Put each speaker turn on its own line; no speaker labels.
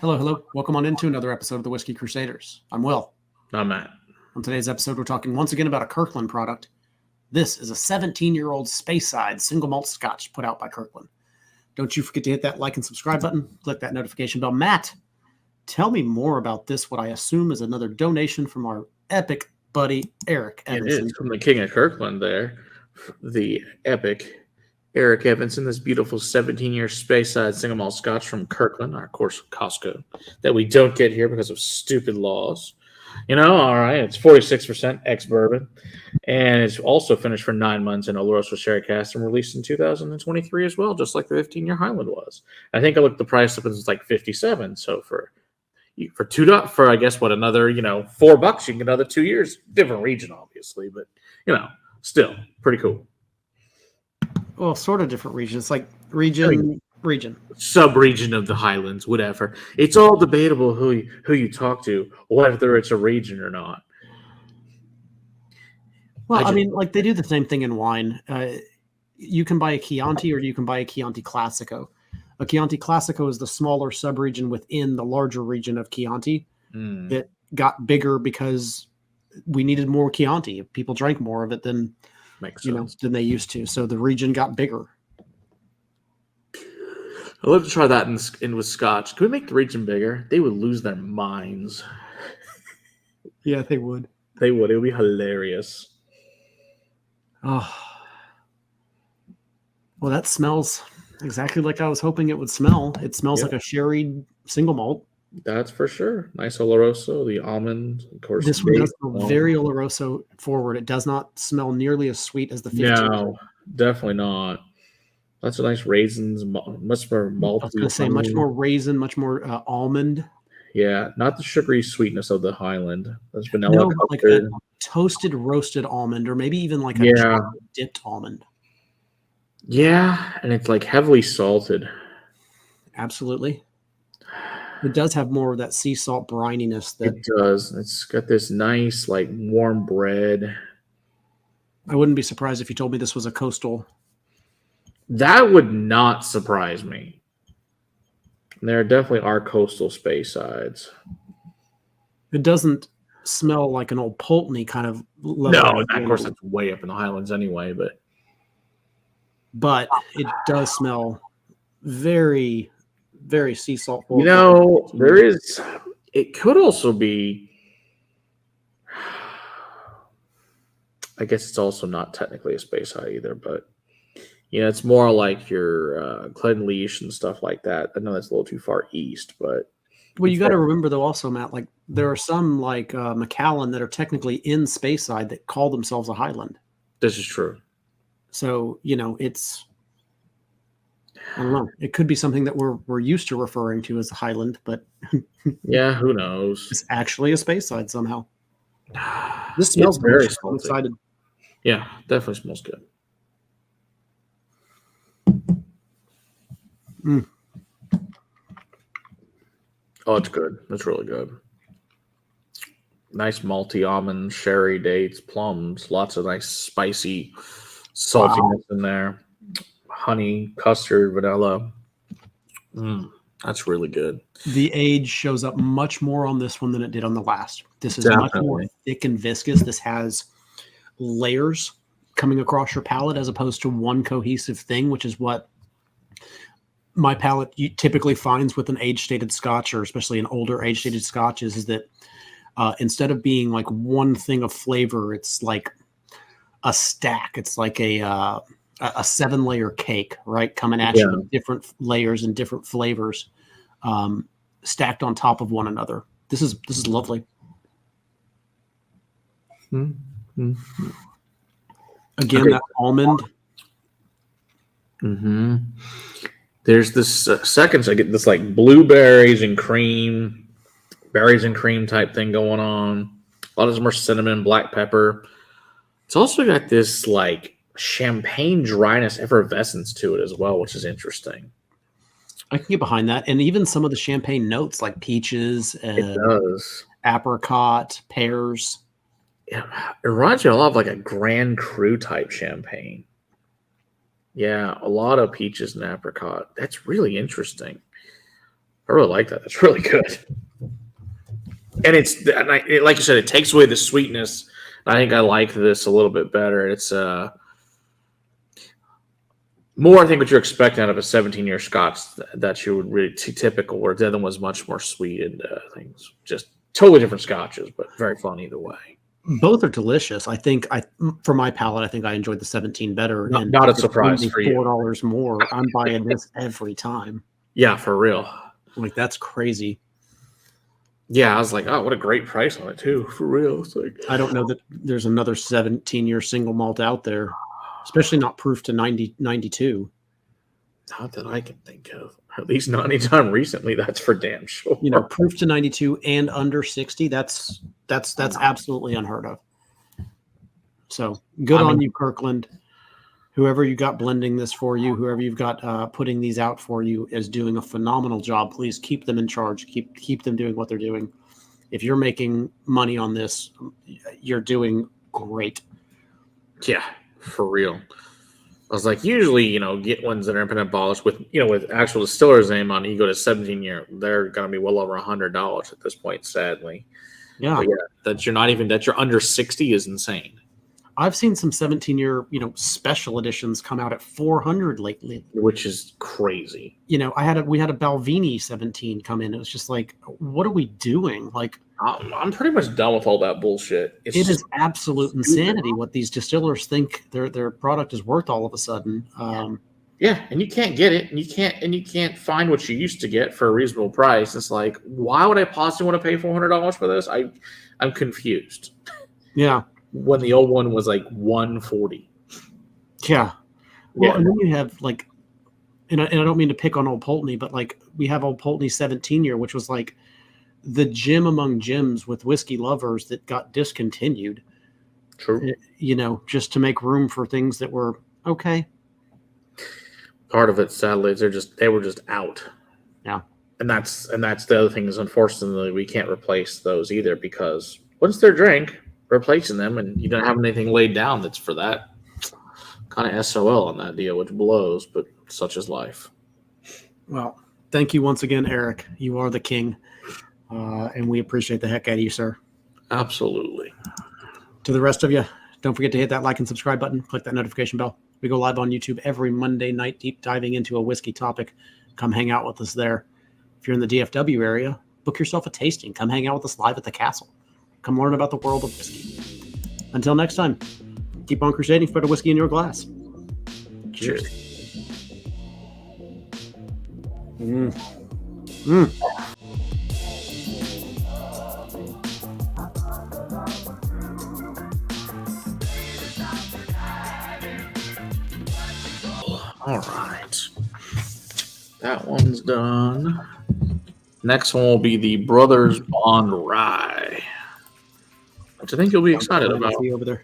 Hello, hello. Welcome on into another episode of the Whiskey Crusaders. I'm Will.
I'm Matt.
On today's episode, we're talking once again about a Kirkland product. This is a 17-year-old Speyside single malt Scotch put out by Kirkland. Don't you forget to hit that like and subscribe button. Click that notification bell. Matt, tell me more about this, what I assume is another donation from our epic buddy, Eric Evanson.
It is from the King of Kirkland there. The epic Eric Evanson, this beautiful 17-year Speyside single malt Scotch from Kirkland, our course Costco, that we don't get here because of stupid laws. All right, it's 46% ex-bourbon, and it's also finished for 9 months in Oloroso sherry cask and released in 2023 as well, just like the 15-year Highland was. I think I looked the price up and it's like 57. So for I guess another $4, you can get another 2 years. Different region, obviously, but still pretty cool.
Well, sort of different region. It's like region.
Sub-region of the Highlands, whatever. It's all debatable who you talk to, whether it's a region or not.
Well, they do the same thing in wine. You can buy a Chianti or you can buy a Chianti Classico. A Chianti Classico is the smaller sub-region within the larger region of Chianti that got bigger because we needed more Chianti. People drank more of it than than they used to. So the region got bigger.
I'd love to try that in with Scotch. Can we make the region bigger? They would lose their minds.
Yeah, they would.
They would. It would be hilarious.
Oh. Well, that smells exactly like I was hoping it would smell. It smells like a sherry single malt.
That's for sure. Nice Oloroso, the almond, of course.
This one does smell very Oloroso forward. It does not smell nearly as sweet as the 15.
No, definitely not. Lots of nice raisins, much more malt.
I was going to say much more raisin, much more almond.
Yeah, not the sugary sweetness of the Highland. That's vanilla.
No, like a toasted, roasted almond, or maybe even like a dipped almond.
Yeah, and it's like heavily salted.
Absolutely. It does have more of that sea salt brininess.
It does. It's got this nice, like, warm bread.
I wouldn't be surprised if you told me this was a coastal.
That would not surprise me. There definitely are coastal Speysides.
It doesn't smell like an old Pulteney kind of level.
No, of course, that's way up in the Highlands anyway,
but it does smell very, very sea salt.
It could also be, I guess it's also not technically a Speyside either, but it's more like your Glenleash and stuff like that. I know that's a little too far east, but
you got to remember though, also Matt, like there are some like Macallan that are technically in Speyside that call themselves a Highland.
This is true.
So it's, I don't know. It could be something that we're used to referring to as a Highland, but
yeah, who knows?
It's actually a Speyside somehow. This smells very excited.
Yeah, definitely smells good.
Mm.
Oh, it's good. It's really good. Nice malty almond, sherry, dates, plums. Lots of nice spicy saltiness in there. Honey, custard, vanilla. That's really good.
The age shows up much more on this one than it did on the last. This is much more thick and viscous. This has layers coming across your palate as opposed to one cohesive thing, which is what my palate typically finds with an age-stated Scotch, or especially an older age-stated Scotch, is that instead of being like one thing of flavor, it's like a stack. It's like a 7-layer cake, right? Coming at you with different layers and different flavors stacked on top of one another. This is lovely.
Mm-hmm.
Again, that almond.
Mm-hmm. There's this seconds I get this like blueberries and cream, berries and cream type thing going on. A lot of more cinnamon, black pepper. It's also got this like champagne dryness, effervescence to it as well, which is interesting.
I can get behind that, and even some of the champagne notes like peaches,
it does,
apricot, pears.
Yeah, it reminds me a lot of like a Grand Cru type champagne. Yeah, a lot of peaches and apricot. That's really interesting. I really like that. That's really good. And like you said, it takes away the sweetness. I think I like this a little bit better. It's more, I think, what you're expecting out of a 17-year Scotch that you would really typical, where the other one was much more sweet and things. Just totally different Scotches, but very fun either way.
Both are delicious. I think for my palate, I think I enjoyed the 17 better.
Not a surprise for you.
$4 more. I'm buying this every time.
Yeah, for real.
Like, that's crazy.
Yeah, I was like, oh, what a great price on it too. For real. It's like,
I don't know that there's another 17-year single malt out there, especially not proof to 92.
Not that I can think of. At least not anytime recently. That's for damn sure.
You know, proof to 92 and under 60. That's absolutely unheard of. So good on you, Kirkland. Whoever you got blending this for you, whoever you've got putting these out for you is doing a phenomenal job. Please keep them in charge. Keep them doing what they're doing. If you're making money on this, you're doing great.
Yeah, for real. I was like, usually, get ones that are independent polished with actual distiller's name on. You go to 17-year, they're going to be well over $100 at this point. Sadly,
yeah,
that you're under 60 is insane.
I've seen some 17-year, special editions come out at $400 lately,
which is crazy.
We had a Balvenie 17 come in. It was just like, what are we doing? Like,
I'm pretty much done with all that bullshit.
It is absolute insanity what these distillers think their product is worth all of a sudden.
Yeah, and you can't get it, and you can't find what you used to get for a reasonable price. It's like, why would I possibly want to pay $400 for this? I'm confused.
Yeah.
When the old one was like $140.
Yeah. Well, and then you have like, and I don't mean to pick on Old Pulteney, but like we have Old Pulteney 17-year, which was like the gem among gems with whiskey lovers that got discontinued.
True.
Just to make room for things that were okay.
Part of it, sadly, is they were just out.
Yeah.
And that's the other thing is, unfortunately, we can't replace those either, because once they're drank, replacing them, and you don't have anything laid down that's for that kind of SOL on that deal, which blows, but such is life.
Well, thank you once again, Eric. You are the king, and we appreciate the heck out of you, sir.
Absolutely.
To the rest of you, don't forget to hit that like and subscribe button. Click that notification bell. We go live on YouTube every Monday night, deep diving into a whiskey topic. Come hang out with us there. If you're in the DFW area, book yourself a tasting. Come hang out with us live at the castle. Come learn about the world of whiskey. Until next time, keep on crusading for the whiskey in your glass. Cheers.
All right. That one's done. Next one will be the Brothers Bond Rye, which I think you'll be excited about.
Over there.